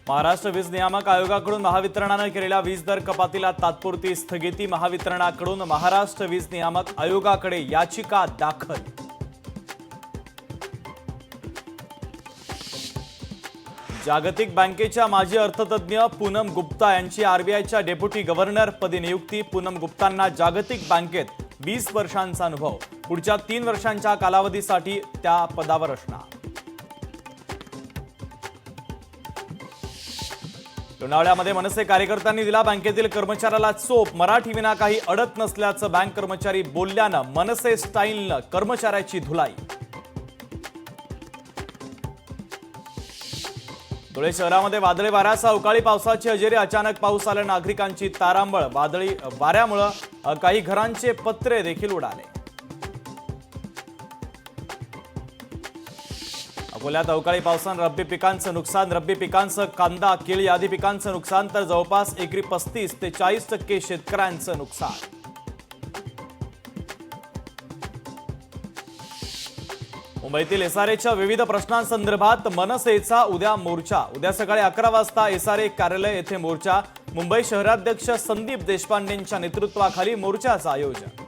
महाराष्ट्र वीज नियामक आयोगाकडून महावितरणाने केलेल्या वीज दर कपातीला तात्पुरती स्थगिती। महावितरणाकडून महाराष्ट्र वीज नियामक आयोगाकडे याचिका दाखल। जागतिक बँकेच्या माजी अर्थतज्ञ पूनम गुप्ता यांची आरबीआयच्या डेप्युटी गव्हर्नर पदी नियुक्ती। पूनम गुप्तांना जागतिक बँकेत 20 वर्षांचा अनुभव। पुढच्या 3 वर्षांच्या कालावधीसाठी त्या पदावर असणार। लोणावळ्यामध्ये मनसे कार्यकर्त्यांनी दिला बँकेतील कर्मचाऱ्याला चोप। मराठी विना काही अडत नसल्याचं बँक कर्मचारी बोलल्यानं मनसे स्टाईलनं कर्मचाऱ्याची धुलाई। धुळे शहरामध्ये वादळी वाऱ्यासह अवकाळी पावसाची हजेरी। अचानक पाऊस आल्याने नागरिकांची तारांबळ। वादळी वाऱ्यामुळे काही घरांचे पत्रे देखील उडाले। अकोल्यात अवकाळी पावसाने रब्बी पिकांचं नुकसान। रब्बी पिकांचं कांदा, केळी आदी पिकांचं नुकसान तर जवळपास एकरी 35 ते 40% शेतकऱ्यांचं नुकसान। मुंबईतील एसआरएच्या विविध प्रश्नांसंदर्भात मनसेचा उद्या मोर्चा। उद्या सकाळी 11 वाजता एसआरए कार्यालय येथे मोर्चा। मुंबई शहराध्यक्ष संदीप देशपांडेंच्या नेतृत्वाखाली मोर्चाचं आयोजन।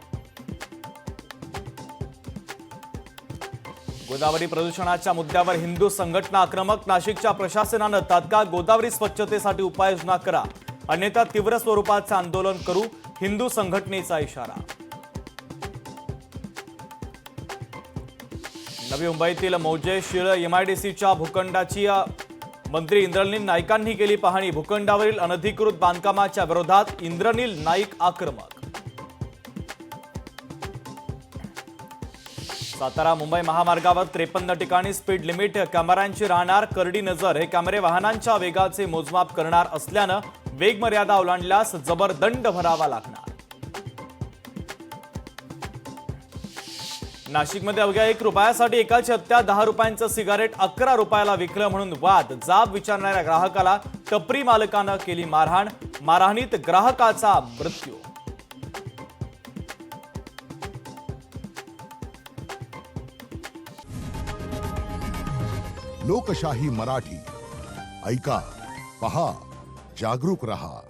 गोदावरी प्रदूषणाच्या मुद्द्यावर हिंदू संघटना आक्रमक। नाशिकच्या प्रशासनानं तात्काळ गोदावरी स्वच्छतेसाठी उपाययोजना करा, अन्यथा तीव्र स्वरूपाचं आंदोलन करू, हिंदू संघटनेचा इशारा। नवी मुंबईतील मौजे शिळ एमआयडीसीच्या भूखंडाची मंत्री इंद्रनील नाईकांनी केली पाहणी। भूखंडावरील अनधिकृत बांधकामाच्या विरोधात इंद्रनील नाईक आक्रमक। सातारा मुंबई महामार्गावर 53 ठिकाणी स्पीड लिमिट कॅमेऱ्यांची राहणार करडी नजर। हे कॅमेरे वाहनांच्या वेगाचे मोजमाप करणार असल्यानं वेग मर्यादा ओलांडल्यास जबर दंड भरावा लागणार। नाशिकमध्ये अवघ्या 1 रुपयासाठी एकाची हत्या। 10 रुपयांचं सिगारेट 11 रुपयाला विकलं म्हणून वाद। जाब विचारणाऱ्या ग्राहकाला टपरी मालकानं केली मारहाण। मारहाणीत ग्राहकाचा मृत्यू। लोकशाही मराठी ऐका, पहा, जागरूक रहा।